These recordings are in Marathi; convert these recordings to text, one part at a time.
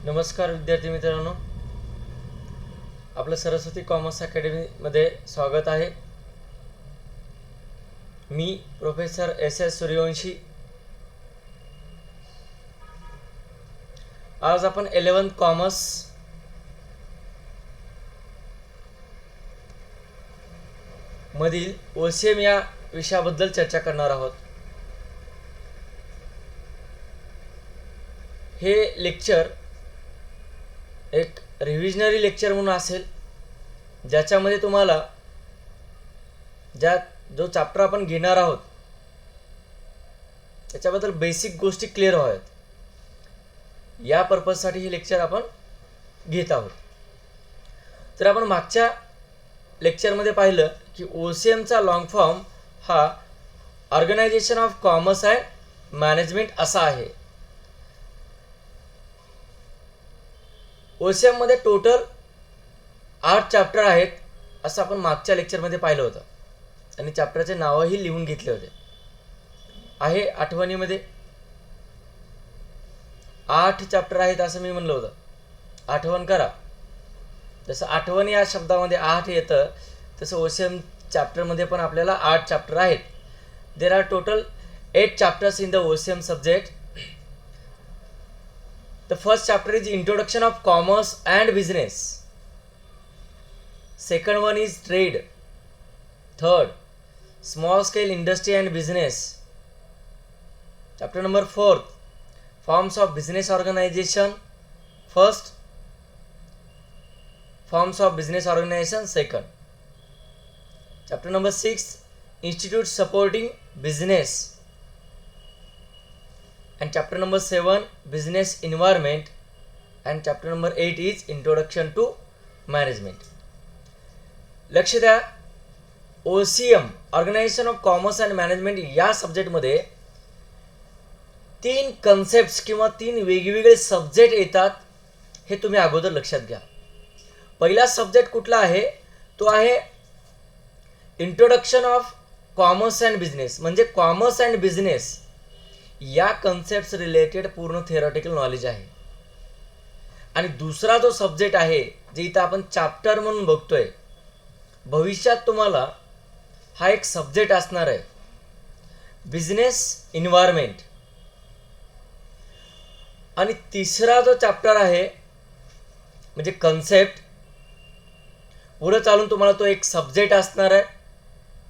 नमस्कार विद्यार्थी मित्रांनो, आपलं सरस्वती कॉमर्स अकॅडमीमध्ये स्वागत आहे. मी प्रोफेसर एस सूर्यवंशी. आज आपण 11th कॉमर्स मधील OCM या विषयाबद्दल चर्चा करणार आहोत. हे लेक्चर एक रिव्हिजनरी लेक्चर म्हणून असेल, ज्याच्यामध्ये तुम्हाला जो चॅप्टर आपण घेणार आहोत त्याच्याबद्दल बेसिक गोष्टी क्लिअर व्हाव्यात, या पर्पजसाठी हे लेक्चर आपण घेत आहोत. तर आपण मागच्या लेक्चरमध्ये पाहिलं की OCMचा लॉंग फॉर्म हा organisation of commerce and management असा आहे. OCM मध्ये टोटल 8 चॅप्टर आहेत असं आपण मागच्या लेक्चरमध्ये पाहिलं होतं आणि चॅप्टरचे नावही लिहून घेतले होते. आहे आठवणीमध्ये 8 चॅप्टर आहेत असं मी म्हणलं होतं. आठवण करा. जसं आठवण या शब्दामध्ये 8 येतं तसं OCM चॅप्टरमध्ये पण आपल्याला 8 चॅप्टर आहेत. There are total 8 chapters in the OCM subject. The first chapter is Introduction of Commerce and Business. Second one is Trade. Third, Small Scale Industry and Business. Chapter number 4, Forms of Business Organization. First, Forms of Business Organization. Second. Chapter number 6, Institutes Supporting Business. And chapter number 7, Business Environment. And chapter number 8 is Introduction to Management. लक्ष द्या, OCM organisation of commerce and management या सब्जेक्टमध्ये 3 कन्सेप्ट्स किंवा 3 वेगवेगळे सब्जेक्ट येतात, हे तुम्ही अगोदर लक्षात घ्या. पहिला सब्जेक्ट कुठला आहे? तो आहे introduction of commerce and business. म्हणजे कॉमर्स अँड बिझनेस या कन्सेप्ट्स रिलेटेड पूर्ण थिअरॉटिकल नॉलेज आहे. आणि दुसरा जो सब्जेक्ट आहे, जे इथं आपण चॅप्टर म्हणून बघतोय, भविष्यात तुम्हाला हा एक सब्जेक्ट असणार आहे, बिझनेस इन्व्हायरमेंट. आणि तिसरा जो चॅप्टर आहे म्हणजे कन्सेप्ट, पुढे चालून तुम्हाला तो एक सब्जेक्ट असणार आहे,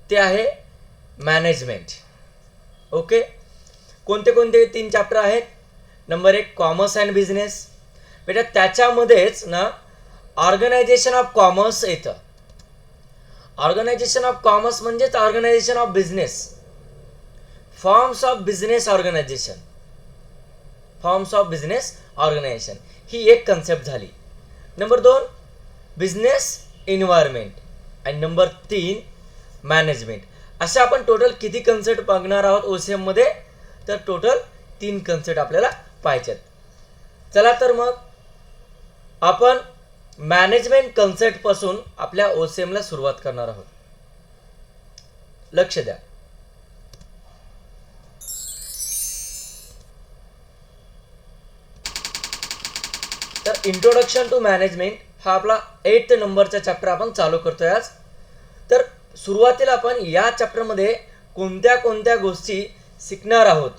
ते आहे मॅनेजमेंट. ओके. कोणते कोणते 3 चॅप्टर आहेत? Number 1 commerce and business. बेटा त्याच्यामध्येच ना ऑर्गनायझेशन ऑफ कॉमर्स येतं. ऑर्गनायझेशन ऑफ कॉमर्स म्हणजेच organisation of business. Forms of business organisation. Forms of business organisation ही एक कन्सेप्ट झाली. Number 2 business environment. आणि नंबर 3 मॅनेजमेंट. अशा आपण टोटल किती कन्सेप्ट बघणार आहोत OCM मध्ये? तर टोटल 3 कन्सेप्ट आपल्याला पाहिजेत. चला तर मग आपण मॅनेजमेंट कन्सेप्ट पासून आपल्या OCM ला सुरुवात करणार आहोत. लक्ष द्या. तर इंट्रोडक्शन टू मॅनेजमेंट हा आपला 8th नंबरचा चॅप्टर आपण चालू करतोय आज. तर सुरुवातीला आपण या चॅप्टरमध्ये कोणत्या कोणत्या गोष्टी शिकणार आहोत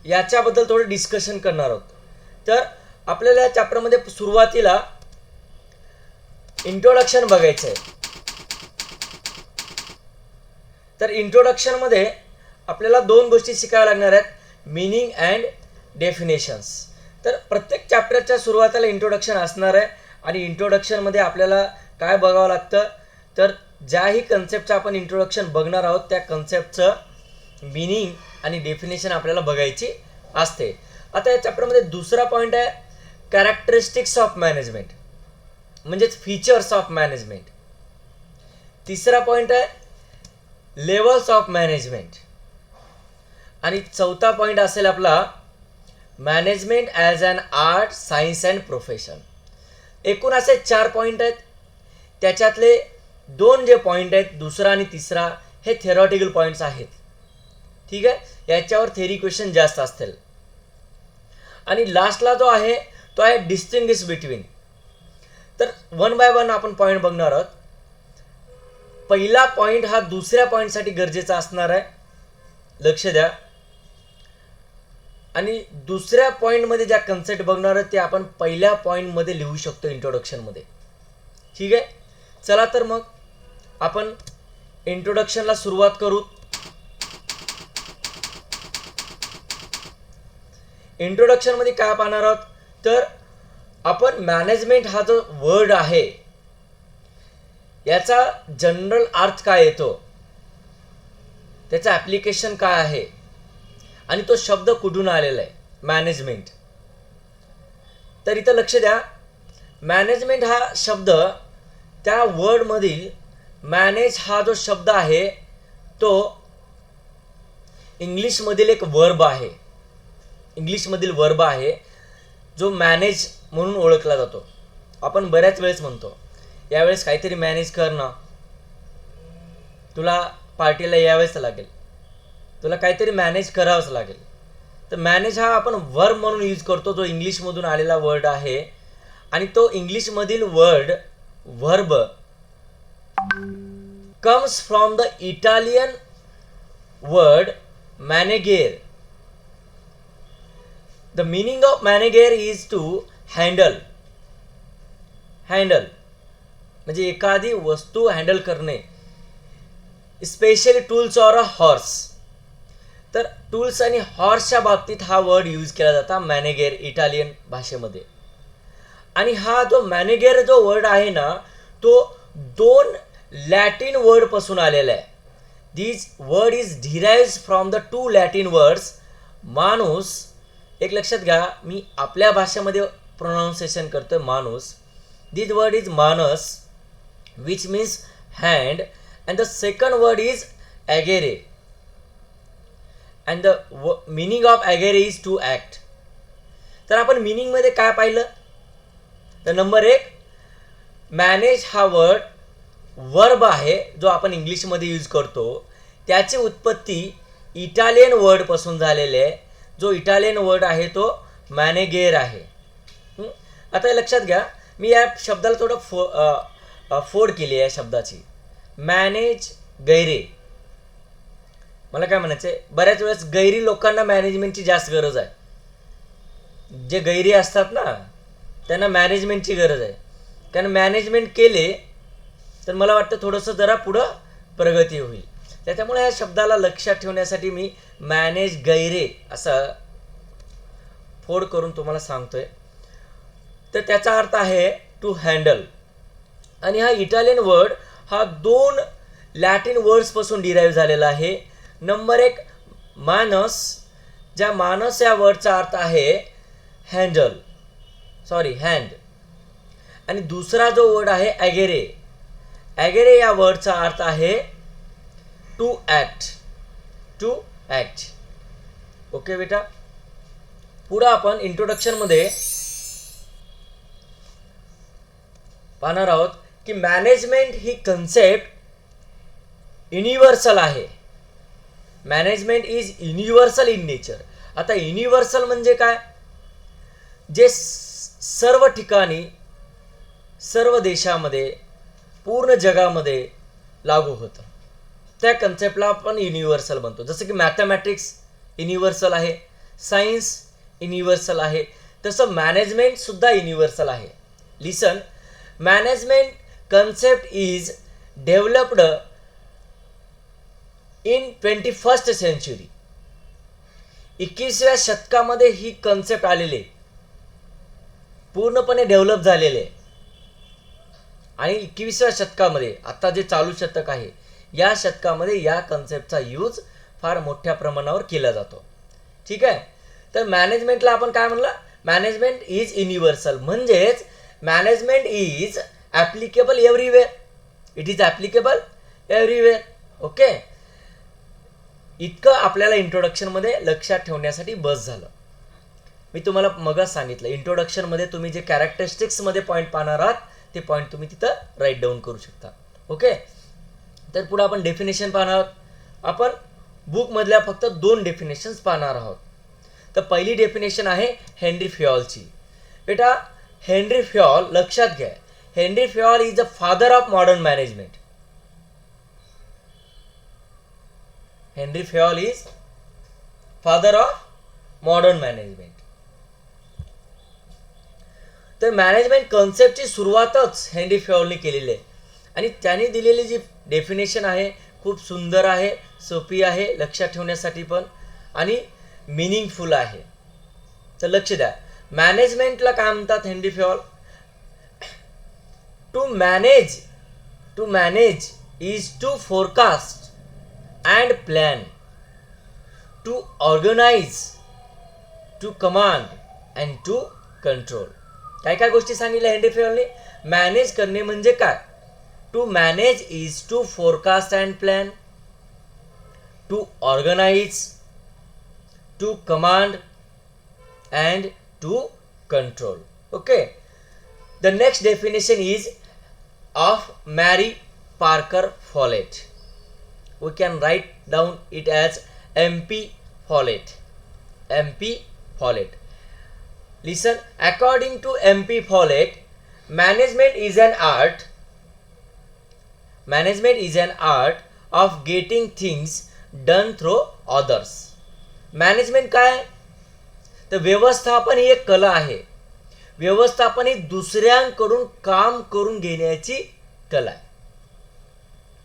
याच्याबद्दल थोडं डिस्कशन करणार आहोत. तर आपल्याला या चॅप्टरमध्ये सुरुवातीला इंट्रोडक्शन बघायचं आहे. तर इंट्रोडक्शनमध्ये आपल्याला 2 गोष्टी शिकाव्या लागणार आहेत, मीनिंग अँड डेफिनेशन्स. तर प्रत्येक चॅप्टरच्या सुरुवातीला इंट्रोडक्शन असणार आहे. आणि इंट्रोडक्शनमध्ये आपल्याला काय बघावं लागतं, तर ज्याही कन्सेप्टचं आपण इंट्रोडक्शन बघणार आहोत त्या कन्सेप्टचं मीनिंग आणि डेफिनेशन आपल्याला बघायची असते. आता या चॅप्टरमध्ये दुसरा पॉईंट आहे कॅरेक्टरिस्टिक्स ऑफ मॅनेजमेंट, म्हणजेच फीचर्स ऑफ मॅनेजमेंट. तिसरा पॉईंट आहे लेवल्स ऑफ मॅनेजमेंट. आणि चौथा पॉईंट असेल आपला management as an art, science and profession. एकूण असे 4 पॉईंट आहेत. त्याच्यातले 2 जे पॉईंट आहेत, दुसरा आणि तिसरा, हे थिअरॉटिकल पॉईंट्स आहेत. ठीक आहे. याच्यावर थेरी क्वेश्चन जास्त असतील. आणि लास्टला जो आहे तो तो आहे डिस्टिंग्विश बिटवीन. तर वन बाय वन आपण पॉईंट बघणार आहोत. पहिला पॉईंट हा दुसऱ्या पॉईंटसाठी गरजेचा असणार आहे, लक्ष द्या. आणि दुसऱ्या पॉईंटमध्ये ज्या कन्सेप्ट बघणार आहोत ते आपण पहिल्या पॉईंटमध्ये लिहू शकतो इंट्रोडक्शनमध्ये. ठीक आहे, चला तर मग आपण इंट्रोडक्शनला सुरुवात करू. इंट्रोडक्शनमध्ये काय पाहणार आहोत, तर आपण मॅनेजमेंट हा जो वर्ड आहे याचा जनरल अर्थ काय येतो, त्याचं ॲप्लिकेशन काय आहे आणि तो शब्द कुठून आलेला आहे मॅनेजमेंट. तर इथं लक्ष द्या, मॅनेजमेंट हा शब्द त्या वर्डमधील मॅनेज हा जो शब्द आहे तो इंग्लिशमधील एक वर्ब आहे, इंग्लिशमधील वर्ब आहे जो मॅनेज म्हणून ओळखला जातो. आपण बऱ्याच वेळेस म्हणतो यावेळेस काहीतरी मॅनेज कर ना, तुला पार्टीला यावेच लागेल, तुला काहीतरी मॅनेज करावंच लागेल. तर मॅनेज हा आपण वर्ब म्हणून यूज करतो, जो इंग्लिशमधून आलेला वर्ड आहे. आणि तो इंग्लिशमधील word verb comes from the Italian word मॅनेगेर. द मीनिंग ऑफ मॅनेगेर इज टू हँडल. हँडल म्हणजे एखादी वस्तू हँडल करणे, specially tools or a horse. तर टूल्स आणि हॉर्सच्या बाबतीत हा वर्ड यूज केला जाता मॅनेगेर इटालियन भाषेमध्ये. आणि हा जो मॅनेगेर जो वर्ड आहे ना तो दोन लॅटिन वर्ड पासून आलेला आहे. This word is derived from the two Latin words माणूस. एक लक्षात घ्या, मी आपल्या भाषेमध्ये प्रोनाउन्सिएशन करतोय माणूस. दिस वर्ड इज मानस which means hand, and the second word is agere, and the meaning of agere is to act. तर आपण मीनिंग मध्ये काय पाहिलं, तर नंबर 1 मॅनेज हा वर्ड वर्ब आहे जो आपण इंग्लिशमध्ये यूज करतो, त्याची उत्पत्ती इटालियन वर्ड पासून झालेले आहे, जो इटालियन वर्ड आहे तो मॅनेगेर आहे. आता लक्षात घ्या, मी या शब्दाला थोडं फोड केली आहे शब्दाची. मॅनेज गैरे, मला काय म्हणायचं, बऱ्याच वेळेस गैरी लोकांना मॅनेजमेंटची जास्त गरज आहे. जे गैरी असतात ना त्यांना मॅनेजमेंटची गरज आहे, कारण मॅनेजमेंट केले तर मला वाटतं थोडंसं जरा पुढं प्रगती होईल. त्याच्यामुळे या शब्दाला लक्षात ठेवण्यासाठी मी मॅनेज गैरे असा फोड करून तुम्हाला सांगतोय. तर त्याचा अर्थ आहे टू हँडल. आणि हा इटालियन वर्ड हा दोन लॅटिन वर्ड्स पासून डिराईव्ह झालेला आहे. नंबर 1 मानस, ज्या मानस या वर्डचा अर्थ आहे हँडल, सॉरी हँड. आणि दुसरा जो वर्ड आहे ॲगेरे. ॲगेरे या वर्डचा अर्थ आहे to act. To act. Okay बेटा, पुढं आपण इंट्रोडक्शनमध्ये पाहणार आहोत की मॅनेजमेंट ही कन्सेप्ट युनिव्हर्सल आहे. Management is universal in nature. आता युनिव्हर्सल म्हणजे काय, जे सर्व ठिकाणी, सर्व देशामध्ये, पूर्ण जगामध्ये लागू होतं, त्या कन्सेप्टला आपण युनिव्हर्सल म्हणतो. जसं की मॅथमॅटिक्स युनिव्हर्सल आहे, सायन्स युनिव्हर्सल आहे, तसं मॅनेजमेंट सुद्धा युनिव्हर्सल आहे. Listen, management concept is developed in 21st century. 21व्या शतकामध्ये ही कन्सेप्ट आलेली, पूर्णपणे डेव्हलप झालेले. आणि 21व्या शतकामध्ये, आता जे चालू शतक आहे या शतकामध्ये या कन्सेप्टचा यूज फार मोठ्या प्रमाणावर केला जातो. ठीक आहे, तर मॅनेजमेंटला आपण काय म्हणलं, मॅनेजमेंट इज युनिव्हर्सल. म्हणजेच management is applicable everywhere. It is applicable everywhere. Okay, इतकं आपल्याला इंट्रोडक्शनमध्ये लक्षात ठेवण्यासाठी बस झालं. मी तुम्हाला मगच सांगितलं, इंट्रोडक्शनमध्ये तुम्ही जे कॅरेक्टरिस्टिक्समध्ये पॉईंट पाहणार आहात ते पॉईंट तुम्ही तिथं राईट डाऊन करू शकता. ओके, तर पुढे आपण डेफिनेशन पाहणार आहोत. आपण बुकमधल्या फक्त 2 डेफिनेशन्स पाहणार आहोत. तर पहिली डेफिनेशन आहे हेनरी फ्युएलची. बेटा हेनरी फ्यॉल, लक्षात घ्या, Henri Fayol is the father of modern management. Henri Fayol is father of modern management. तर मॅनेजमेंट कॉन्सेप्टची सुरुवातच हेनरी फ्यॉलने केलेली आहे आणि त्याने दिलेली जी डेफिनेशन आहे खूप सुंदर आहे, सोपी आहे लक्षात ठेवण्यासाठी पण आणि मिनिंगफुल आहे. तर लक्ष द्या, मॅनेजमेंटला काय म्हणतात Henri Fayol? To manage is to forecast and plan, to organise, to command and to control. काय काय गोष्टी सांगितल्या हेनरी फ्यॉलने? मॅनेज करणे म्हणजे काय? To manage is to forecast and plan, to organise, to command and to control. Okay. The next definition is of Mary Parker Follett. We can write down it as MP Follett. MP Follett. Listen, according to MP Follett, management is an art. Management is an art of getting things done through others. Management काय आहे? तर व्यवस्थापन ही एक कला आहे. व्यवस्थापन ही दुसऱ्यांकडून काम करून घेण्याची कला आहे.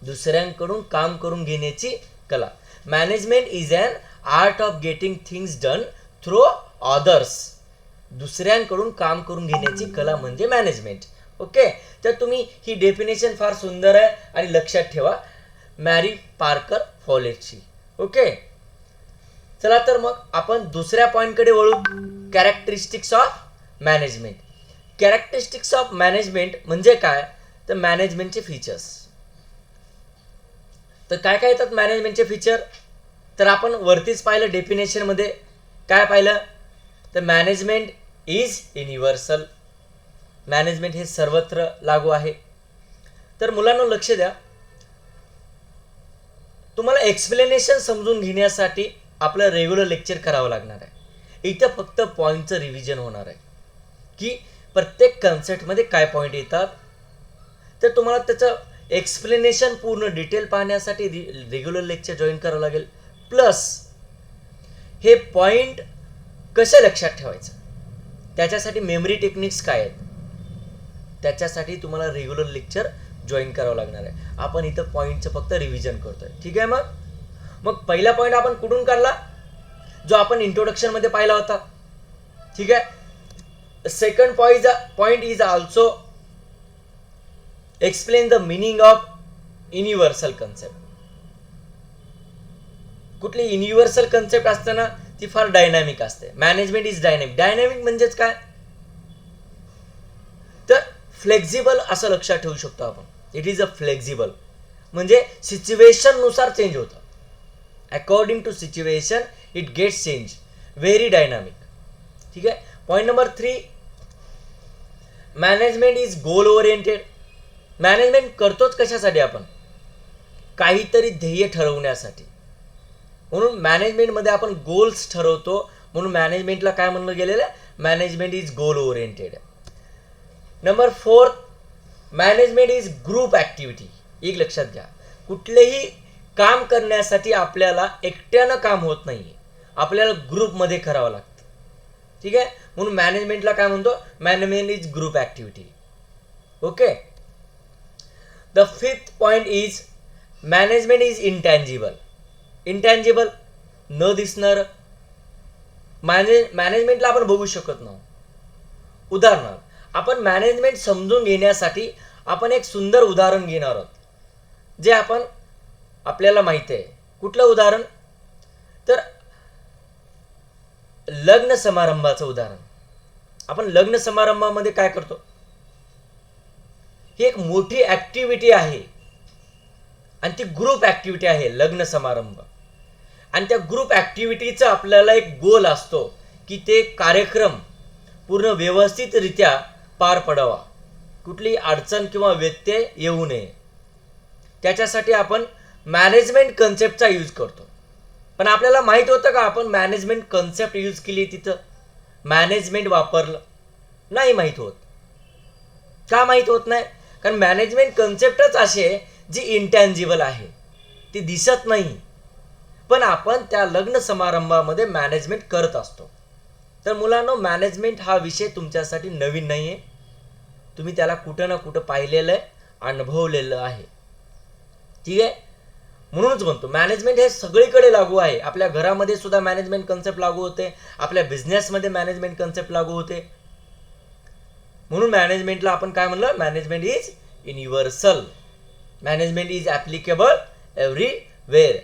दुसऱ्यांकडून काम करून घेण्याची कला. Management is an art of getting things done through others. दुसऱ्यांकडून काम करून घेण्याची कला म्हणजे मॅनेजमेंट. ओके. तर तुम्ही ही डेफिनेशन फार सुंदर आहे आणि लक्षात ठेवा, मॅरी पार्कर फॉलेटची. ओके. चला तर मग आपण दुसऱ्या पॉईंटकडे वळू, characteristics of management. Characteristics of management म्हणजे काय? तर मॅनेजमेंटचे फीचर्स. तर काय काय येतात मॅनेजमेंटचे फीचर? तर आपण वरतीच पाहिलं डेफिनेशनमध्ये. काय पाहिलं? तर मॅनेजमेंट इज युनिव्हर्सल. मॅनेजमेंट हे सर्वत्र लागू आहे. तर मुलांना लक्ष द्या, तुम्हाला एक्सप्लेनेशन समजून घेण्यासाठी आपलं रेग्युलर लेक्चर करावं लागणार आहे. इथं फक्त पॉईंटचं रिव्हिजन होणार आहे की प्रत्येक कन्सेप्टमध्ये काय पॉईंट येतात. तर तुम्हाला त्याचं एक्सप्लेनेशन पूर्ण डिटेल पाहण्यासाठी रेग्युलर लेक्चर जॉईन करावं लागेल. प्लस हे पॉईंट कसे लक्षात ठेवायचं, त्याच्यासाठी मेमरी टेक्निक्स काय आहेत, त्याच्यासाठी तुम्हाला रेग्युलर लेक्चर जॉईन करावं लागणार आहे. आपण इथं पॉईंटचं फक्त रिव्हिजन करतोय. ठीक आहे. मग पहिला पॉईंट आपण कुठून काढला? जो आपण इंट्रोडक्शनमध्ये पाहिला होता. ठीक आहे. Second point is also explain the meaning of universal concept. कुठली युनिव्हर्सल कन्सेप्ट असते ना, ती फार डायनॅमिक असते. Management is dynamic. डायनॅमिक म्हणजेच काय? तर फ्लेक्झिबल असं लक्षात ठेवू शकतो आपण. इट इज अ फ्लेक्झिबल म्हणजे सिच्युएशन नुसार चेंज होतं. According to situation it gets change. Very dynamic. ठीक आहे. Point number 3, management is goal oriented. Management करतोच कशासाठी आपण? काहीतरी ध्येय ठरवण्यासाठी. म्हणून मॅनेजमेंटमध्ये आपण गोल्स ठरवतो. म्हणून मॅनेजमेंटला काय म्हणलं गेलेलं आहे? Management is goal oriented. Number 4, management is group activity. एक लक्षात घ्या, कुठलेही काम करण्यासाठी आपल्याला एकट्यानं काम होत नाही, आपल्याला ग्रुपमध्ये करावं लागतं. ठीक आहे. म्हणून मॅनेजमेंटला काय म्हणतो? Management is group activity. Okay. The 5th point is management is intangible. Intangible न दिसणार. मॅनेजमेंटला आपण बघू शकत नाही. उदाहरणार्थ, आपण मॅनेजमेंट समजून घेण्यासाठी आपण एक सुंदर उदाहरण घेणार आहोत, जे आपल्याला माहिती आहे. कुठलं उदाहरण? तर लग्न समारंभाचं उदाहरण. आपण लग्न समारंभामध्ये काय करतो? ही एक मोठी ॲक्टिव्हिटी आहे आणि ती ग्रुप ॲक्टिव्हिटी आहे लग्न समारंभ. आणि त्या ग्रुप ॲक्टिव्हिटीचा आपल्याला एक गोल असतो की ते कार्यक्रम पूर्ण व्यवस्थितरित्या पार पडावा, कुठली अडचण किंवा व्यत्यय येऊ नये. त्याच्यासाठी आपण मॅनेजमेंट कन्सेप्टचा यूज करतो. पण आपल्याला माहीत होतं का आपण मॅनेजमेंट कन्सेप्ट यूज केली, तिथं मॅनेजमेंट वापरलं? नाही माहीत होत. का माहीत होत नाही? कारण मॅनेजमेंट कन्सेप्टच अशी आहे जी इंटॅन्जिबल आहे, ती दिसत नाही, पण आपण त्या लग्न समारंभामध्ये मॅनेजमेंट करत असतो. तर मुलांनो, मॅनेजमेंट हा विषय तुमच्यासाठी नवीन नाही आहे. तुम्ही त्याला कुठं ना कुठं पाहिलेलं आहे, अनुभवलेलं आहे. ठीक आहे, म्हणूनच म्हणतो मॅनेजमेंट हे सगळीकडे लागू आहे. आपल्या घरामध्ये सुद्धा मॅनेजमेंट कन्सेप्ट लागू होते, आपल्या बिझनेसमध्ये मॅनेजमेंट कन्सेप्ट लागू होते. म्हणून मॅनेजमेंटला आपण काय म्हणलं? Management is universal. Management is applicable everywhere.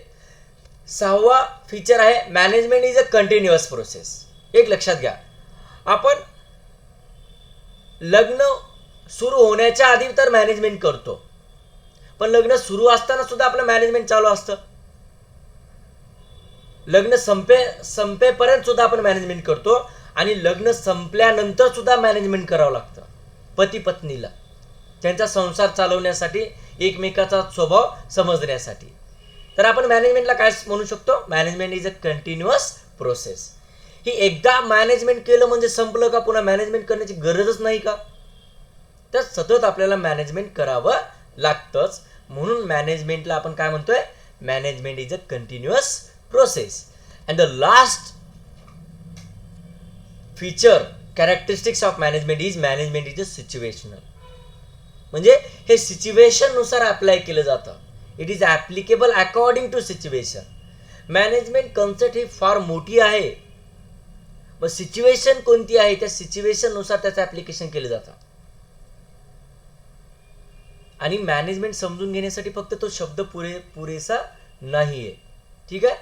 6वा फीचर आहे management is a continuous process. एक लक्षात घ्या, आपण लग्न सुरू होण्याच्या आधी तर मॅनेजमेंट करतो, पण लग्न सुरू असताना सुद्धा आपलं मॅनेजमेंट चालू असतं. लग्न संपेपर्यंत सुद्धा आपण मॅनेजमेंट करतो आणि लग्न संपल्यानंतर सुद्धा मॅनेजमेंट करावं लागतं पती पत्नीला, त्यांचा संसार चालवण्यासाठी, एकमेकाचा स्वभाव समजण्यासाठी. तर आपण मॅनेजमेंटला काय म्हणू शकतो? Management is a continuous process. ही एकदा मॅनेजमेंट केलं म्हणजे संपलं का? पुन्हा मॅनेजमेंट करण्याची गरजच नाही का? तर सतत आपल्याला मॅनेजमेंट करावं लागतंच. म्हणून मॅनेजमेंटला आपण काय म्हणतोय? Management is a continuous process. And the last feature characteristics of management is a situational. म्हणजे हे सिच्युएशननुसार अप्लाय केलं जातं. It is applicable according to situation. Management concept ही फार मोठी आहे, मग सिच्युएशन कोणती आहे त्या सिच्युएशननुसार त्याचं ॲप्लिकेशन केलं जातं. आणि मॅनेजमेंट समजून घेण्यासाठी फक्त तो शब्द पुरेसा नाही आहे. ठीक आहे,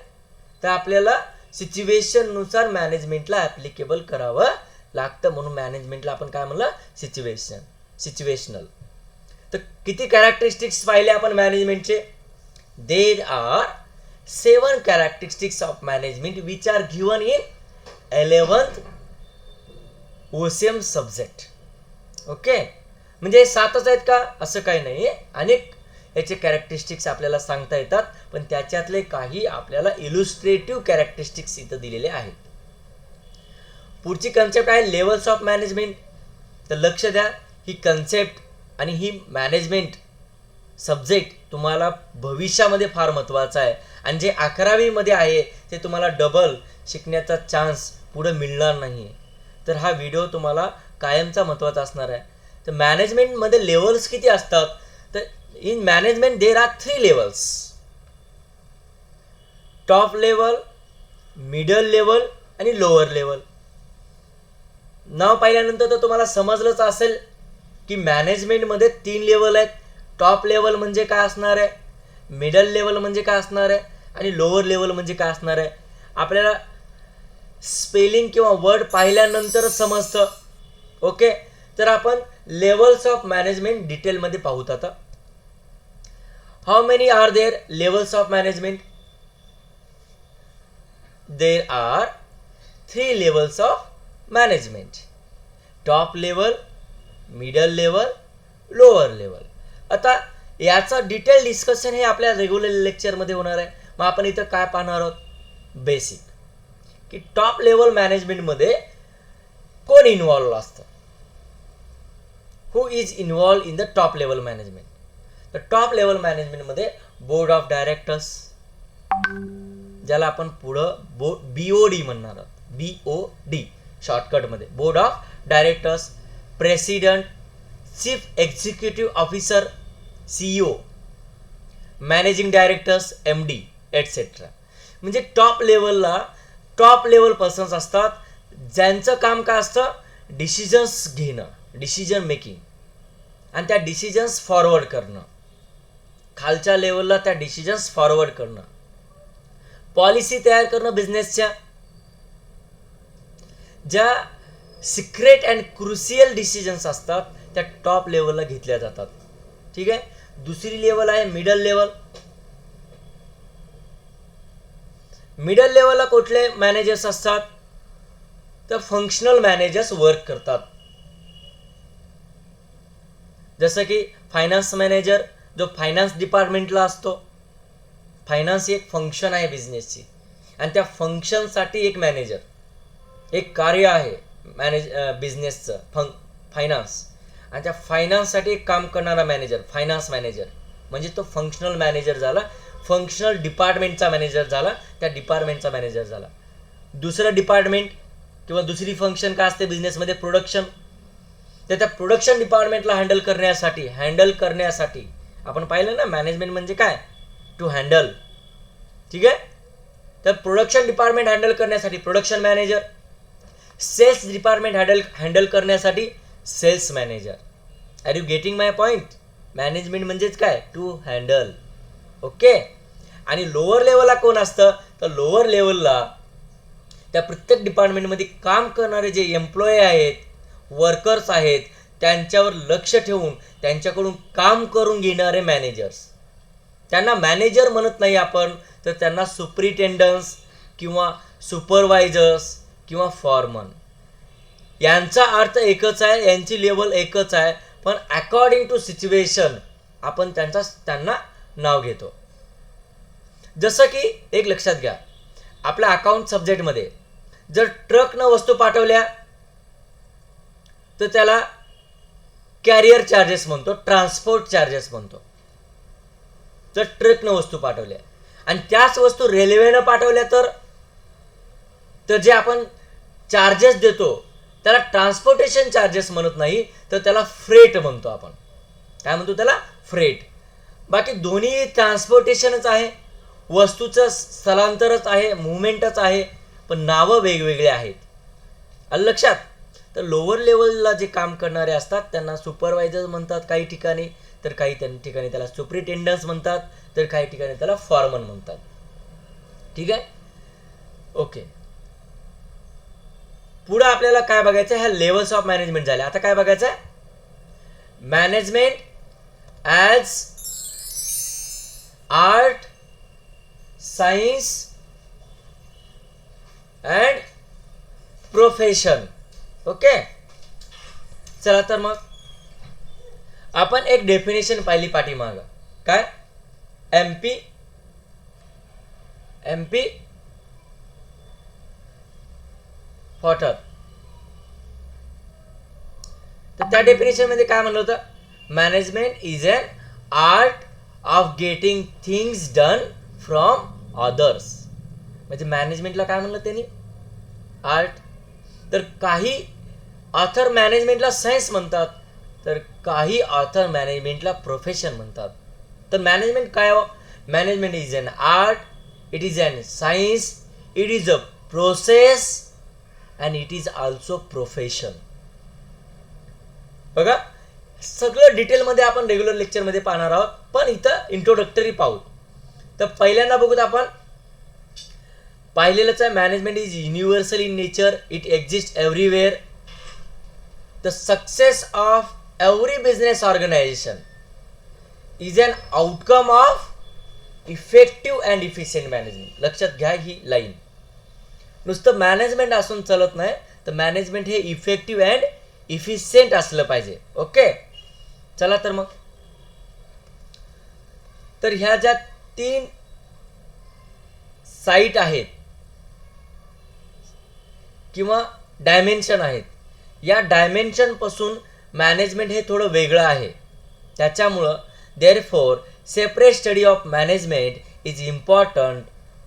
तर आपल्याला सिच्युएशननुसार मॅनेजमेंटला ॲप्लिकेबल करावं लागतं. म्हणून मॅनेजमेंटला आपण काय म्हणलं? सिच्युएशनल. तर किती कॅरेक्टरिस्टिक्स पाहिले आपण मॅनेजमेंटचे? There are 7 characteristics of management which are given in 11th OCM subject. Okay, म्हणजे 7च आहेत का? असं काही नाही, अनेक याचे कॅरेक्टरिस्टिक्स आपल्याला सांगता येतात, पण त्याच्यातले काही आपल्याला इलुस्ट्रेटिव्ह कॅरेक्टरिस्टिक्स इथं दिलेले आहेत. पुढची कन्सेप्ट आहे लेवल्स ऑफ मॅनेजमेंट. तर लक्ष द्या, ही कन्सेप्ट आणि ही मॅनेजमेंट सब्जेक्ट तुम्हाला भविष्यामध्ये फार महत्त्वाचा आहे. आणि जे 11वीमध्ये आहे ते तुम्हाला डबल शिकण्याचा चान्स पुढे मिळणार नाही. तर हा व्हिडिओ तुम्हाला कायमचा महत्त्वाचा असणार आहे. तर मॅनेजमेंटमध्ये लेवल्स किती असतात? तर in management there are 3 levels. Top level, middle level आणि लोअर लेवल. नाव पाहिल्यानंतर तर तुम्हाला समजलंच असेल की मॅनेजमेंटमध्ये 3 लेवल आहेत. टॉप लेवल म्हणजे काय असणार आहे, मिडल लेवल म्हणजे काय असणार आहे आणि लोअर लेवल म्हणजे काय असणार आहे. आपल्याला स्पेलिंग किंवा वर्ड पाहिल्यानंतरच समजतं. ओके, तर आपण लेवल्स ऑफ मॅनेजमेंट डिटेलमध्ये पाहूत आता. How many are there levels of management? There are 3 levels of management. Top level, middle level, lower level. आता याचा डिटेल डिस्कशन हे आपल्या रेग्युलर लेक्चरमध्ये होणार आहे. मग आपण इथं काय पाहणार आहोत? बेसिक, की टॉप लेवल मॅनेजमेंटमध्ये कोण इन्व्हॉल्व असतं? Who is involve in the top level management? तर टॉप लेवल मॅनेजमेंटमध्ये बोर्ड ऑफ डायरेक्टर्स, ज्याला आपण पुढं BOD म्हणणार आहोत. BOD शॉर्टकटमध्ये. Board of directors, president, chief executive officer CEO, managing directors MD etcetera. म्हणजे टॉप लेवल पर्सन्स असतात ज्यांचं काम काय असतं? डिसिजन्स घेणं, डिसिजन मेकिंग, आणि त्या डिसिजन्स फॉरवर्ड करणं. खालच्या लेवलला त्या डिसिजन्स फॉरवर्ड करणं, पॉलिसी तयार करणं बिझनेसच्या. ज्या सिक्रेट अँड क्रुशियल डिसिजन्स असतात त्या टॉप लेवलला घेतल्या जातात. ठीक आहे. दुसरी लेवल आहे मिडल लेवल. मिडल लेवलला कुठले मॅनेजर्स असतात? तर फंक्शनल मॅनेजर्स वर्क करतात. जसं की फायनान्स मॅनेजर, जो फायनान्स डिपार्टमेंटला असतो. फायनान्स ही एक फंक्शन आहे बिझनेसची, आणि त्या फंक्शनसाठी एक मॅनेजर, एक कार्य आहे बिझनेसचं फायनान्स, आणि त्या फायनान्ससाठी काम करणारा मॅनेजर फायनान्स मॅनेजर, म्हणजे तो फंक्शनल मॅनेजर झाला, फंक्शनल डिपार्टमेंटचा मॅनेजर झाला, त्या डिपार्टमेंटचा मॅनेजर झाला. दुसरं डिपार्टमेंट किंवा दुसरी फंक्शन काय असते बिझनेसमध्ये, प्रोडक्शन. तर त्या प्रोडक्शन डिपार्टमेंटला हँडल करण्यासाठी आपण पाहिलं ना, मॅनेजमेंट म्हणजे काय, टू हँडल. ठीक आहे. तर प्रोडक्शन डिपार्टमेंट हँडल करण्यासाठी production manager, sales department handle करण्यासाठी sales manager. Are you getting my point? Management म्हणजेच काय, टू हँडल. ओके. आणि लोअर लेवलला कोण असतं, तर लोअर लेवलला त्या प्रत्येक डिपार्टमेंटमध्ये काम करणारे जे एम्प्लॉई आहेत, वर्कर्स आहेत, त्यांच्यावर लक्ष ठेवून त्यांच्याकडून काम करून घेणारे मॅनेजर्स. त्यांना मॅनेजर म्हणत नाही आपण, तर त्यांना सुपरिटेंडन्स किंवा सुपरवायझर्स किंवा फॉरमन, यांचा अर्थ एकच आहे, यांची लेवल एकच आहे, पण अकॉर्डिंग टू सिच्युएशन आपण त्यांना नाव घेतो. जसं की एक लक्षात घ्या, आपल्या अकाउंट सब्जेक्टमध्ये जर ट्रकनं वस्तू पाठवल्या तर त्याला कॅरियर चार्जेस म्हणतो, ट्रान्सपोर्ट चार्जेस म्हणतो. जर ट्रकनं वस्तू पाठवल्या आणि त्याच वस्तू रेल्वेनं पाठवल्या तर जे आपण चार्जेस देतो त्याला ट्रान्सपोर्टेशन चार्जेस म्हणत नाही, तर त्याला फ्रेट म्हणतो आपण. काय म्हणतो त्याला, फ्रेट. बाकी दोन्ही ट्रान्सपोर्टेशनच आहे, वस्तूचं स्थलांतरच आहे, मुवमेंटच आहे, पण नावं वेगवेगळे आहेत. आलं लक्षात? तर लोअर लेवलला जे काम करणारे असतात त्यांना सुपरवायझर म्हणतात काही ठिकाणी, तर काही ठिकाणी त्याला सुपरिटेंडन्स म्हणतात, तर काही ठिकाणी त्याला फॉरमन म्हणतात. ठीक आहे. ओके. पुढे आपल्याला काय बघायचं, ह्या लेवल्स ऑफ मॅनेजमेंट झाल्या. आता काय बघायचं आहे, management as art, science and profession. Okay. चला तर मग आपण एक डेफिनेशन पाहिली पाठीमागं. काय, एमपी पॉटर. तर त्या डेफिनेशन मध्ये काय म्हणलं होतं, management is an art of getting things done from others. म्हणजे मॅनेजमेंटला काय म्हणलं त्यांनी, आर्ट. तर काही ऑथर मॅनेजमेंटला सायन्स म्हणतात, तर काही ऑथर मॅनेजमेंटला प्रोफेशन म्हणतात. तर मॅनेजमेंट काय हो, management is an art, it is an science, it is a process and it is also profession. बघा, सगळं डिटेलमध्ये आपण रेग्युलर लेक्चरमध्ये पाहणार आहोत, पण इथं इंट्रोडक्टरी पाहू. तर पहिल्यांदा बघूत आपण, पाहिलेलंच आहे, management is universal in nature, it exist everywhere. The success of every business organisation is an outcome of effective and efficient management. लक्षात घ्या ही लाईन. नुसतं मॅनेजमेंट असून चालत नाही, तर मॅनेजमेंट हे इफेक्टिव्ह अँड इफिशियंट असलं पाहिजे. ओके. चला तर मग, तर ह्या ज्या 3 साईट आहेत किंवा डायमेन्शन आहेत, या डायमेन्शन पासून मॅनेजमेंट हे थोडं वेगळं आहे. त्याच्यामुळं therefore separate study of management is important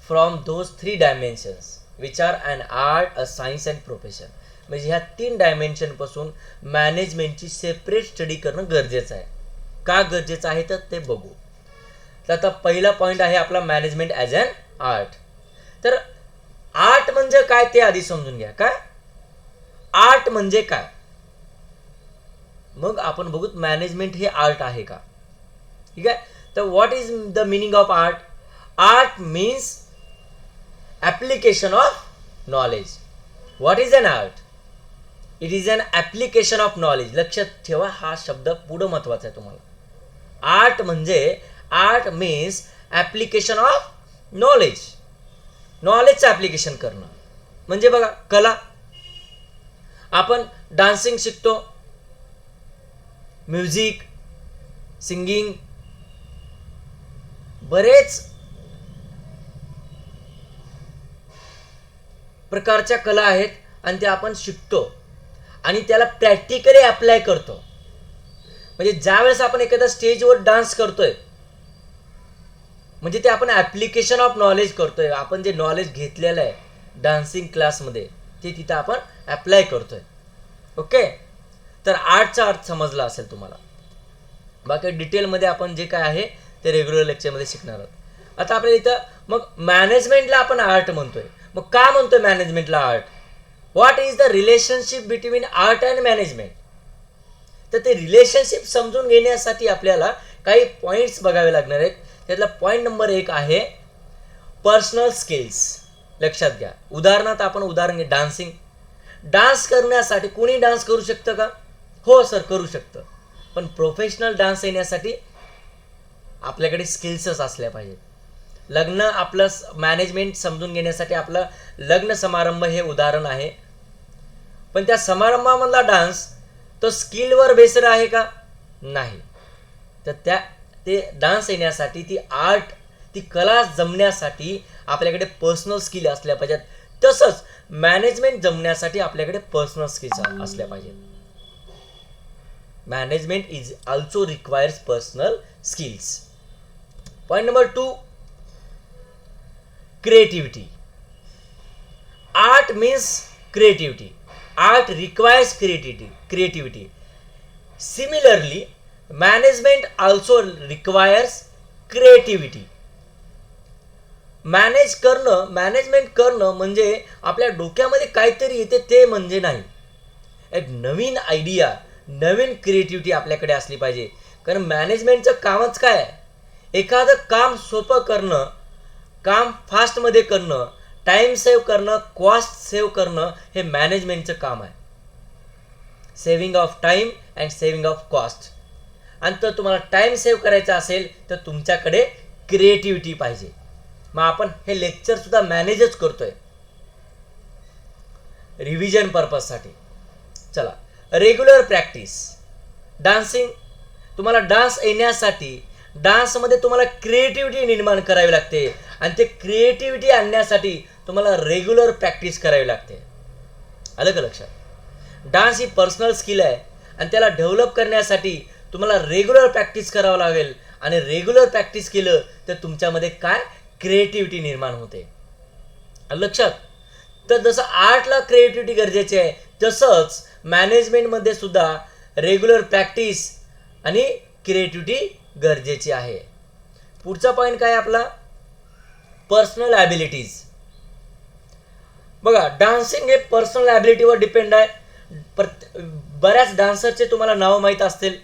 from those 3 dimensions which are an art, a science and profession. म्हणजे ह्या 3 डायमेन्शन पासून मॅनेजमेंटची सेपरेट स्टडी करणं गरजेचं आहे. का गरजेचं आहे तर ते बघू. तर आता पहिला पॉईंट आहे आपला, मॅनेजमेंट ॲज अन आर्ट. तर आर्ट म्हणजे काय ते आधी समजून घ्या. काय आर्ट म्हणजे काय, मग आपण बघू मॅनेजमेंट हे आर्ट आहे का. ठीक आहे. तर what is the meaning of art. Art means application of knowledge. What is an art, it is an application of knowledge. लक्षात ठेवा, हा शब्द पुढं महत्वाचा आहे तुम्हाला. आर्ट म्हणजे, art means application of knowledge. नॉलेजचं ॲप्लिकेशन करणं म्हणजे बघा, कला. आपण डान्सिंग शिकतो, म्युझिक, सिंगिंग, बरेच प्रकारच्या कला आहेत आणि ते आपण शिकतो. आणि त्याला प्रॅक्टिकली अप्लाय करतो. म्हणजे ज्यावेळेस आपण एखाद्या स्टेजवर डान्स करतोय म्हणजे ते आपण ॲप्लिकेशन ऑफ नॉलेज करतोय. आपण जे नॉलेज घेतलेलं आहे डान्सिंग क्लासमध्ये ते तिथं आपण अप्लाय करतोय. ओके, तर आर्टचा अर्थ समजला असेल तुम्हाला. बाकी डिटेलमध्ये आपण जे काय आहे ते रेग्युलर लेक्चरमध्ये शिकणार आहोत. आता आपल्याला इथं मग मॅनेजमेंटला आपण आर्ट म्हणतोय. मग का म्हणतोय मॅनेजमेंटला art? What is the relationship between art and management? तर ते रिलेशनशिप समजून घेण्यासाठी आपल्याला काही पॉईंट्स बघावे लागणार आहेत. त्यातला पॉईंट नंबर 1 आहे पर्सनल स्किल्स. लक्षात घ्या. उदाहरणार्थ आपण उदाहरण घे, डान्सिंग. डान्स करण्यासाठी कोणी डान्स करू शकतं का? हो सर, करू शकतं. पण प्रोफेशनल डान्स येण्यासाठी आपल्याकडे स्किल्सच असल्या पाहिजेत. लग्न आपलं मॅनेजमेंट समजून घेण्यासाठी आपलं लग्न समारंभ हे उदाहरण आहे. पण त्या समारंभामधला डान्स तो स्किलवर बेस्ड आहे का? नाही. तर ते डान्स येण्यासाठी ती आर्ट, ती कला जमण्यासाठी आपल्याकडे पर्सनल स्किल असल्या पाहिजेत. तसंच मॅनेजमेंट जमण्यासाठी आपल्याकडे पर्सनल स्किल्स असल्या पाहिजेत. Management is also requires personal skills. Point number 2, creativity. Art means creativity. Art requires creativity. Similarly, management also requires creativity. Management करणं म्हणजे आपल्या डोक्यामध्ये काहीतरी येते ते म्हणजे नाही. एक नवीन आयडिया, नवीन क्रिएटिव्हिटी आपल्याकडे असली पाहिजे. कारण मॅनेजमेंटचं कामच काय आहे? एखादं काम सोपं करणं, काम फास्टमध्ये करणं, टाईम सेव्ह करणं, कॉस्ट सेव्ह करणं हे मॅनेजमेंटचं काम आहे. Saving of time and saving of cost. आणि तर तुम्हाला टाईम सेव्ह करायचा असेल तर तुमच्याकडे क्रिएटिव्हिटी पाहिजे. मग आपण हे लेक्चरसुद्धा मॅनेजच करतोय रिव्हिजन पर्पजसाठी. चला, रेग्युलर प्रॅक्टिस. डान्सिंग, तुम्हाला डान्स येण्यासाठी डान्समध्ये तुम्हाला क्रिएटिव्हिटी निर्माण करावी लागते आणि ते क्रिएटिव्हिटी आणण्यासाठी तुम्हाला रेग्युलर प्रॅक्टिस करावी लागते. आलं का लक्षात? डान्स ही पर्सनल स्किल आहे आणि त्याला डेव्हलप करण्यासाठी तुम्हाला रेग्युलर प्रॅक्टिस करावं लागेल. आणि रेग्युलर प्रॅक्टिस केलं तर तुमच्यामध्ये काय क्रिएटिव्हिटी निर्माण होते. लक्षात? तर जसं आर्टला क्रिएटिव्हिटी गरजेची आहे तसंच मॅनेजमेंटमध्ये सुद्धा रेग्युलर प्रॅक्टिस आणि क्रिएटिव्हिटी गरजेची आहे. पुढचा पॉईंट काय आपला? Personal abilities. बघा, डान्सिंग हे पर्सनल ॲबिलिटीवर डिपेंड आहे. बऱ्याच डान्सरचे तुम्हाला नाव माहीत असतील.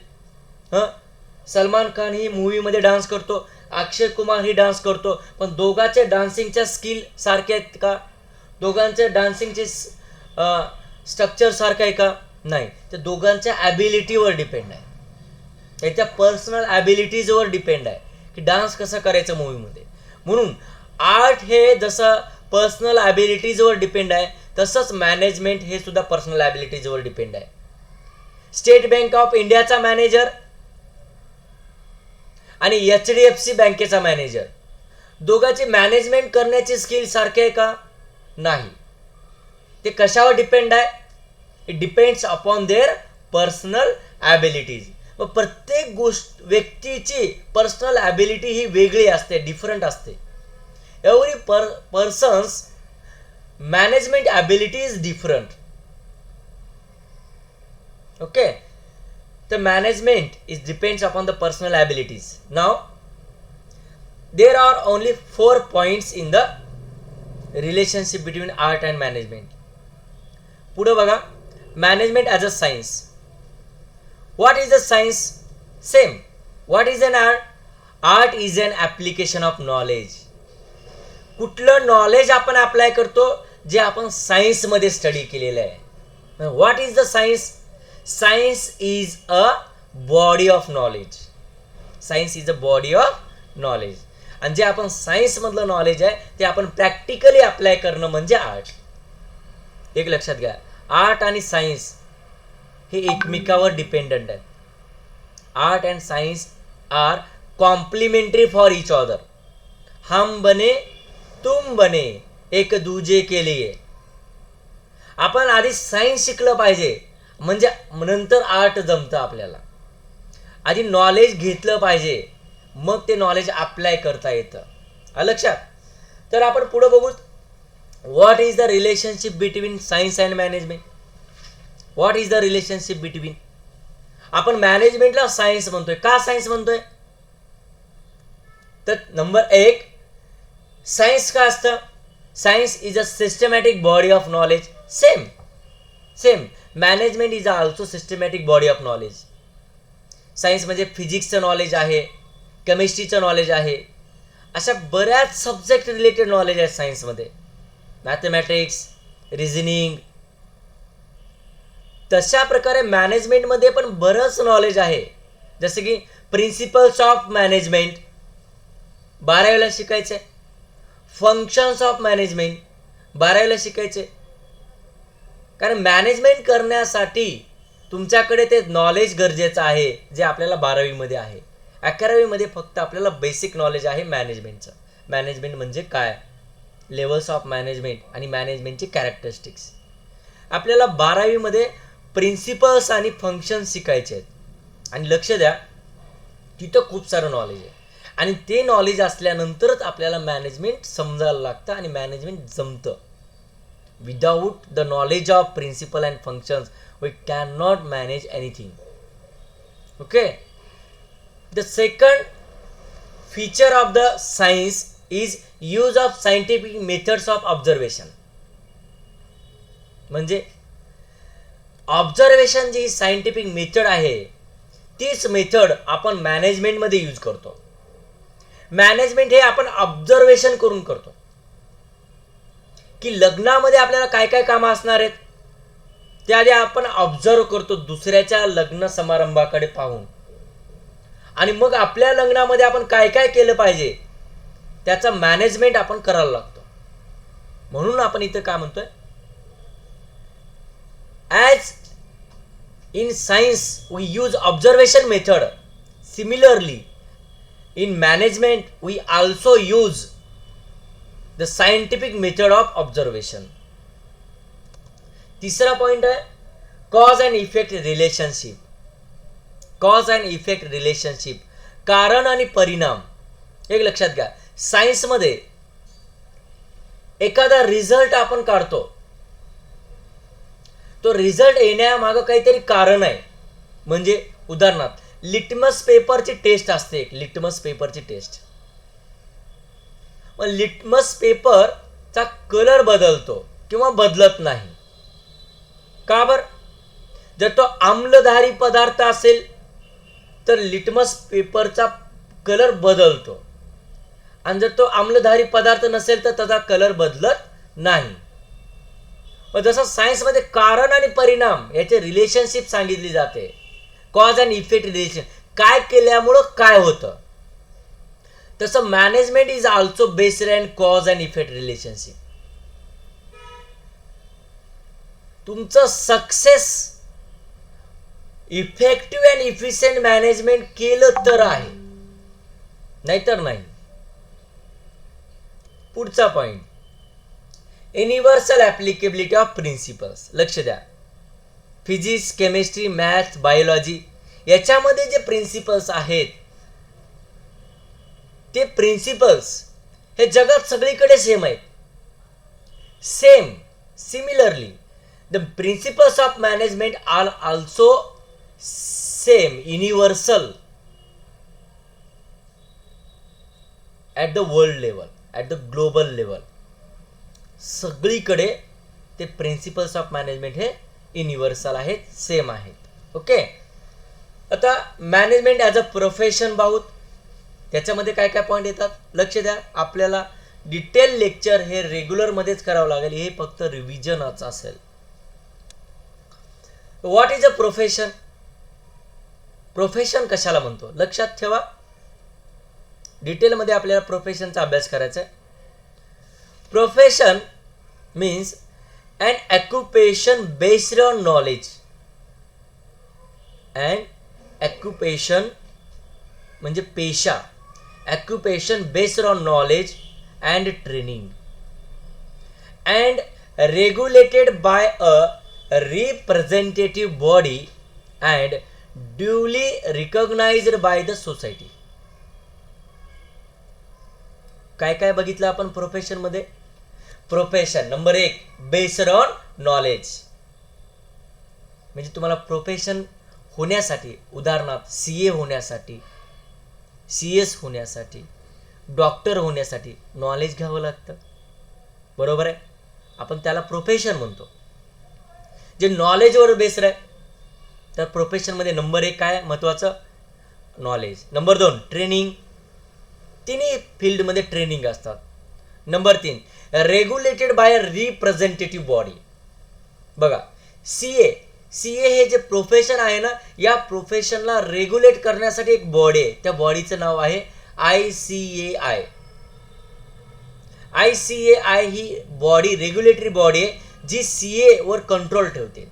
सलमान खान ही मूवीमध्ये डान्स करतो, अक्षय कुमार ही डान्स करतो. पण दोघांचे डान्सिंगच्या स्किल सारखे आहेत का? दोघांचे डान्सिंगचे स्ट्रक्चर सारखं आहे का? नाही. ते दोघांच्या ॲबिलिटीवर डिपेंड आहे. त्याच्या पर्सनल ॲबिलिटीजवर डिपेंड आहे की डान्स कसं करायचं मूवीमध्ये. म्हणून आर्ट हे जसं पर्सनल ॲबिलिटीजवर डिपेंड आहे तसंच मॅनेजमेंट हे सुद्धा पर्सनल ॲबिलिटीजवर डिपेंड आहे. स्टेट बँक ऑफ इंडियाचा मॅनेजर आणि HDFC बँकेचा मॅनेजर दोघांची मॅनेजमेंट करण्याची स्किल सारखे आहे का? नाही. ते कशावर डिपेंड आहे? It depends upon their personal abilities. मग प्रत्येक व्यक्तीची पर्सनल ॲबिलिटी ही वेगळी असते, डिफरंट असते. Every persons management ability is different. Okay, the management is depends upon the personal abilities. Now there are only 4 points in the relationship between art and management. पुढे बघा, management as a science. What is the science? Same. What is an art? Art is an application of knowledge. कुठलं नॉलेज आपण अप्लाय करतो जे आपण सायन्स मध्ये स्टडी केलेलं आहे. What is the science? Science is a body of knowledge. Science is a body of knowledge. आणि जे आपण सायन्स मधलं नॉलेज आहे ते आपण प्रॅक्टिकली अप्लाय करणं म्हणजे आर्ट. एक लक्षात घ्या, आर्ट आणि सायन्स हे एकमेकावर डिपेंडंट आहेत. Art and science are complementary for each other. हम बने तुम बने एक दूजे के लिए. आपण आधी सायन्स शिकलं पाहिजे म्हणजे नंतर आर्ट जमतं आपल्याला. आधी नॉलेज घेतलं पाहिजे, मग ते नॉलेज अप्लाय करता येतं. लक्षात. तर आपण पुढे बघू, what is the relationship between science and management. What is the relationship between. आपण मॅनेजमेंटला सायन्स म्हणतोय. का सायन्स म्हणतोय? तर नंबर 1, सायन्स का असतं? Science is a systematic body of knowledge. Same management is also systematic body of knowledge. Science म्हणजे फिजिक्सचं नॉलेज आहे, केमिस्ट्रीचं नॉलेज आहे, अशा बऱ्याच सब्जेक्ट रिलेटेड नॉलेज आहे सायन्समध्ये. Mathematics, reasoning. तशा प्रकारे मॅनेजमेंटमध्ये पण बरंच नॉलेज आहे. जसं की प्रिन्सिपल्स ऑफ मॅनेजमेंट 12वीला शिकायचे. फंक्शन्स ऑफ मॅनेजमेंट 12वीला शिकायचे. कारण मॅनेजमेंट करण्यासाठी तुमच्याकडे ते नॉलेज गरजेचं आहे, जे आपल्याला 12वीमध्ये आहे. 11वीमध्ये फक्त आपल्याला बेसिक नॉलेज आहे मॅनेजमेंटचं. मॅनेजमेंट म्हणजे काय, लेवल्स ऑफ मॅनेजमेंट आणि मॅनेजमेंटची कॅरेक्टरिस्टिक्स. आपल्याला 12वीमध्ये प्रिन्सिपल्स आणि फंक्शन्स शिकायचे आहेत. आणि लक्ष द्या, तिथं खूप सारं नॉलेज आहे. आणि ते नॉलेज असल्यानंतरच आपल्याला मॅनेजमेंट समजायला लागतं आणि मॅनेजमेंट जमतं. Without the knowledge of principle and functions we can not manage anything. Okay. The second feature of the science is use of scientific methods of observation. म्हणजे ऑब्झर्वेशन जी सायंटिफिक मेथड आहे, तीच मेथड आपण मॅनेजमेंटमध्ये यूज करतो. मॅनेजमेंट हे आपण ऑब्झर्वेशन करून करतो. की लग्नामध्ये आपल्याला काय काय कामं असणार आहेत, त्याआधी आपण ऑब्झर्व करतो दुसऱ्याच्या लग्न समारंभाकडे पाहून. आणि मग आपल्या लग्नामध्ये आपण काय काय केलं पाहिजे, त्याचा मॅनेजमेंट आपण करायला लागतो. म्हणून आपण इथं काय म्हणतोय, as in science we use observation method, similarly in management we also use the scientific method of observation. तीसरा पॉइंट है cause and effect relationship. cause and effect relationship, कारण आणि परिणाम. एक लक्षात घ्या, सायन्स मध्ये एखादा रिझल्ट आपण काढतो, तो रिझल्ट येण्यामागं काहीतरी कारण आहे. म्हणजे उदाहरणार्थ लिटमस पेपरची टेस्ट असते, एक लिटमस पेपरची टेस्ट. मग लिटमस पेपरचा कलर बदलतो किंवा बदलत नाही. का बर? जर तो आम्लधारी पदार्थ असेल तर लिटमस पेपरचा कलर बदलतो, आणि जर तो आम्लधारी पदार्थ नसेल तर त्याचा कलर बदलत नाही. मग जसं सायन्समध्ये कारण आणि परिणाम याचे रिलेशनशिप सांगितली जाते, कॉज अँड इफेक्ट रिलेशन, काय केल्यामुळं काय होतं, तसं management is also based on cause and effect relationship. तुमचं success effective and efficient management केलं तर आहे, नाहीतर नाही. पुढचा point, universal applicability of principles. लक्ष द्या, फिजिक्स, केमिस्ट्री, मॅथ, बायोलॉजी याच्यामध्ये जे प्रिन्सिपल्स आहेत, ते प्रिन्सिपल्स हे जगात सगळीकडे सेम आहेत. Similarly the principles of management are also same, universal at the world level, at the global level. सगळीकडे ते प्रिन्सिपल्स ऑफ मॅनेजमेंट हे युनिव्हर्सल आहेत, सेम आहेत. ओके. आता मॅनेजमेंट ॲज अ प्रोफेशन पाहूत, त्याच्यामध्ये काय काय पॉईंट येतात लक्ष द्या. आपल्याला डिटेल लेक्चर हे रेग्युलरमध्येच करावं लागेल, हे फक्त रिव्हिजनच असेल. What is a profession. Profession कशाला म्हणतो लक्षात ठेवा, डिटेलमध्ये आपल्याला प्रोफेशनचा अभ्यास करायचा आहे. Profession means an occupation based on knowledge, and occupation म्हणजे पेशा, occupation based on knowledge and training and regulated by a representative body and duly recognized by the society. काय काय बघितलं आपण प्रोफेशन मध्ये? Profession number 1 based on knowledge, म्हणजे तुम्हाला प्रोफेशन होण्यासाठी, उदाहरणार्थ सीए होण्यासाठी, सीएस होण्यासाठी, डॉक्टर होण्यासाठी नॉलेज घ्यावं लागतं, बरोबर आहे? आपण त्याला प्रोफेशन म्हणतो, जे नॉलेजवर बेस्ड आहे. तर प्रोफेशनमध्ये नंबर 1 काय महत्त्वाचं? नॉलेज. नंबर 2 ट्रेनिंग, तिन्ही फील्डमध्ये ट्रेनिंग असतात. नंबर 3 रेग्युलेटेड बाय अ रिप्रेझेंटेटिव्ह बॉडी. बघा सीए हे जे प्रोफेशन आहे ना, या प्रोफेशनला रेग्युलेट करण्यासाठी एक बॉडी आहे, त्या बॉडीचं नाव आहे ICAI. ICAI ही बॉडी रेग्युलेटरी बॉडी आहे जी सीए वर कंट्रोल ठेवते.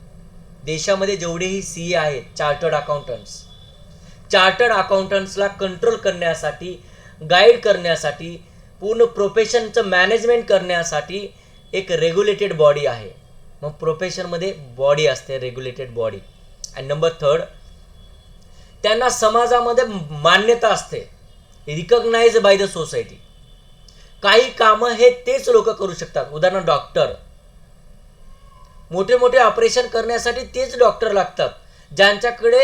देशामध्ये जेवढेही सीए आहेत, चार्टर्ड अकाउंटंट्सला कंट्रोल करण्यासाठी, गाईड करण्यासाठी, पूर्ण प्रोफेशनचं मॅनेजमेंट करण्यासाठी एक रेग्युलेटेड बॉडी आहे. मग प्रोफेशनमध्ये बॉडी असते, रेग्युलेटेड बॉडी. आणि नंबर 3 त्यांना समाजामध्ये मान्यता असते, रिकॉग्नाइज्ड बाय द सोसायटी. काही कामं हे तेच लोक करू शकतात. उदाहरण डॉक्टर, मोठे मोठे ऑपरेशन करण्यासाठी तेच डॉक्टर लागतात ज्यांच्याकडे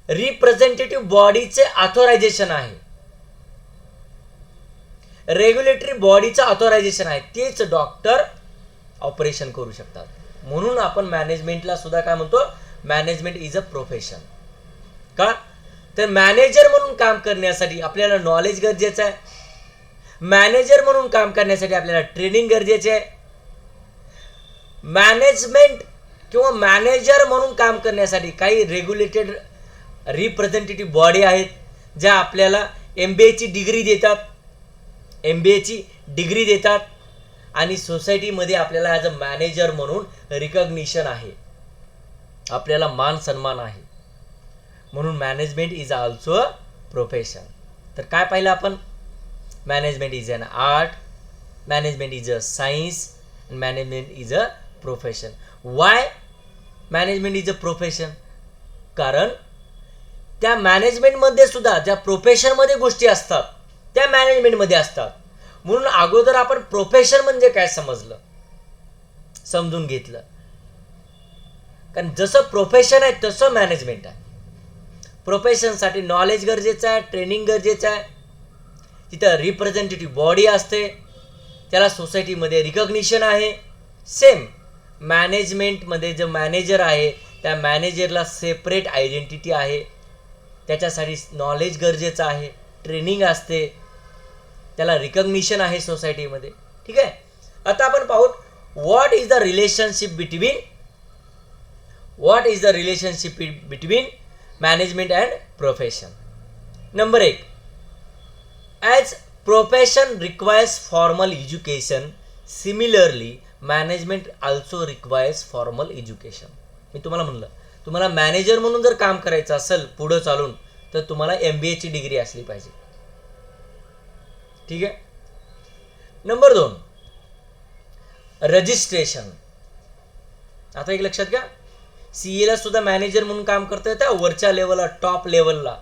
रिप्रेझेंटेटिव्ह बॉडीचे ऑथोरायझेशन आहे, रेग्युलेटरी बॉडीचं ऑथोरायझेशन आहे, तेच डॉक्टर ऑपरेशन करू शकतात. म्हणून आपण मॅनेजमेंटला सुद्धा काय म्हणतो? Management is a profession. का? तर मॅनेजर म्हणून काम करण्यासाठी आपल्याला नॉलेज गरजेचं आहे, मॅनेजर म्हणून काम करण्यासाठी आपल्याला ट्रेनिंग गरजेचे आहे, मॅनेजमेंट किंवा मॅनेजर म्हणून काम करण्यासाठी काही रेग्युलेटेड रिप्रेझेंटेटिव्ह बॉडी आहेत ज्या आपल्याला MBAची डिग्री देतात आणि सोसायटीमध्ये आपल्याला ॲज अ मॅनेजर म्हणून रिकॉग्निशन आहे, आपल्याला मान सन्मान आहे. म्हणून management is also a profession. तर काय पाहिलं आपण? Management is an art, management is a science, and management is a profession. Why management is a profession? कारण त्या मॅनेजमेंटमध्ये सुद्धा ज्या प्रोफेशनमध्ये गोष्टी असतात त्या मॅनेजमेंटमध्ये असतात. म्हणून अगोदर आपण प्रोफेशन म्हणजे काय समजून घेतलं. कारण जसं प्रोफेशन आहे तसं मॅनेजमेंट आहे. प्रोफेशनसाठी नॉलेज गरजेचं आहे, ट्रेनिंग गरजेचं आहे, तिथं रिप्रेझेंटेटिव्ह बॉडी असते, त्याला सोसायटीमध्ये रिकॉग्निशन आहे. सेम मॅनेजमेंटमध्ये जो मॅनेजर आहे त्या मॅनेजरला सेपरेट आयडेंटिटी आहे, त्याच्यासाठी नॉलेज गरजेचं आहे, ट्रेनिंग असते, त्याला रिकॉग्निशन आहे सोसायटीमध्ये. ठीक आहे. आता आपण पाहू what is the relationship between management and profession. Number 1 as profession requires formal education, similarly management also requires formal education. मी तुम्हाला म्हणलं, तुम्हाला मॅनेजर म्हणून जर काम करायचं असेल पुढं चालून तर तुम्हाला MBAची डिग्री असली पाहिजे. ठीक आहे. Number 2 registration. आता एक लक्षात घ्या, CA ला सुद्धा मॅनेजर म्हणून काम करता येतं वरच्या लेवलला, टॉप लेवलला.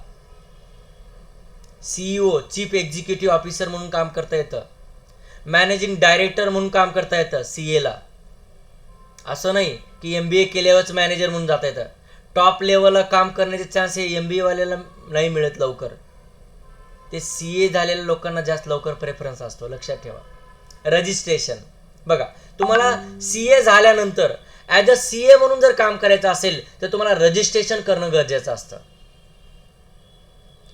CEO चीफ एक्झिक्युटिव्ह ऑफिसर म्हणून काम करता येतं, मॅनेजिंग डायरेक्टर म्हणून काम करता येतं CA ला. असं नाही की MBA केल्यावरच मॅनेजर म्हणून जाता येतं. टॉप लेवलला काम करण्याचे चान्स हे MBA वाल्याला नाही मिळत लवकर, ते CA झालेल्या लोकांना जास्त लवकर प्रेफरन्स असतो. लक्षात ठेवा. रजिस्ट्रेशन बघा, तुम्हाला CA झाल्यानंतर ॲज अ CA म्हणून जर काम करायचं असेल तर तुम्हाला रजिस्ट्रेशन करणं गरजेचं असतं.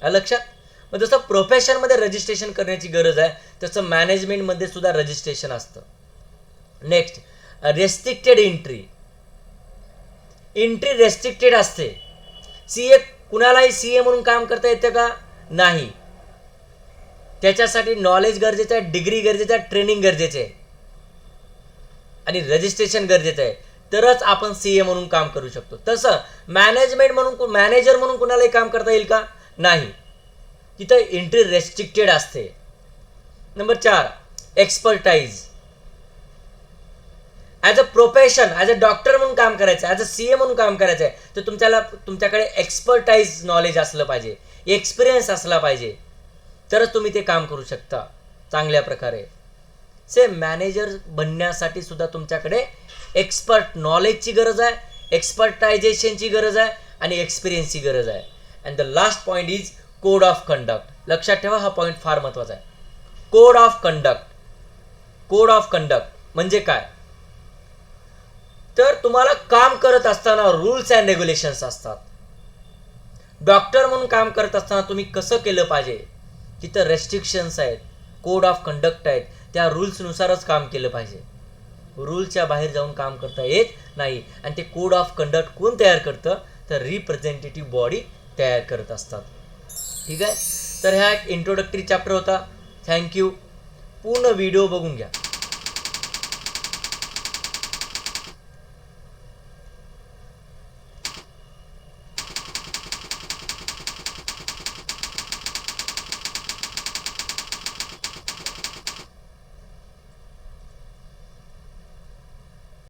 लक्षात. मग जसं प्रोफेशनमध्ये रजिस्ट्रेशन करण्याची गरज आहे तसं मॅनेजमेंटमध्ये सुद्धा रजिस्ट्रेशन असतं. नेक्स्ट रेस्ट्रिक्टेड एंट्री रेस्ट्रिक्टेड असते. CA कुणालाही CA म्हणून काम करता येतं का? नाही. त्याच्यासाठी नॉलेज गरजेचं आहे, डिग्री गरजेचं आहे, ट्रेनिंग गरजेचे आहे आणि रजिस्ट्रेशन गरजेचं आहे, तरच आपण CA म्हणून काम करू शकतो. तसं मॅनेजमेंट म्हणून मॅनेजर म्हणून कुणालाही काम करता येईल का? नाही. तिथं एंट्री रेस्ट्रिक्टेड असते. Number 4 expertise. As a profession, as a doctor म्हणून काम करायचं आहे, ॲज अ CA म्हणून काम करायचं आहे, तर तुमच्याकडे एक्सपर्टाईज नॉलेज असलं पाहिजे, एक्सपिरियन्स असला पाहिजे, तरच तुम्ही ते काम करू शकता चांगल्या प्रकारे. मॅनेजर बनण्यासाठी सुद्धा तुमच्याकडे एक्सपर्ट नॉलेजची गरज आहे, एक्सपर्टायझेशनची गरज आहे आणि एक्सपिरियन्सची गरज आहे. And the last point is code of conduct. लक्षात ठेवा, हा पॉईंट फार महत्त्वाचा आहे. Code of conduct. Code of conduct म्हणजे काय? तर तुम्हाला काम करत असताना रूल्स अँड रेग्युलेशन्स असतात. डॉक्टर म्हणून काम करत असताना तुम्ही कसं केलं पाहिजे, तिथं रेस्ट्रिक्शन्स आहेत, कोड ऑफ कंडक्ट आहेत, त्या रूल्सनुसारच काम केलं पाहिजे. रूलच्या बाहेर जाऊन काम करता येत नाही. आणि ते कोड ऑफ कंडक्ट कोण तयार करतं? तर रिप्रेझेंटेटिव्ह बॉडी तयार करत असतात. ठीक आहे, तर हा एक इंट्रोडक्टरी चॅप्टर होता. थँक्यू. पूर्ण व्हिडिओ बघून घ्या.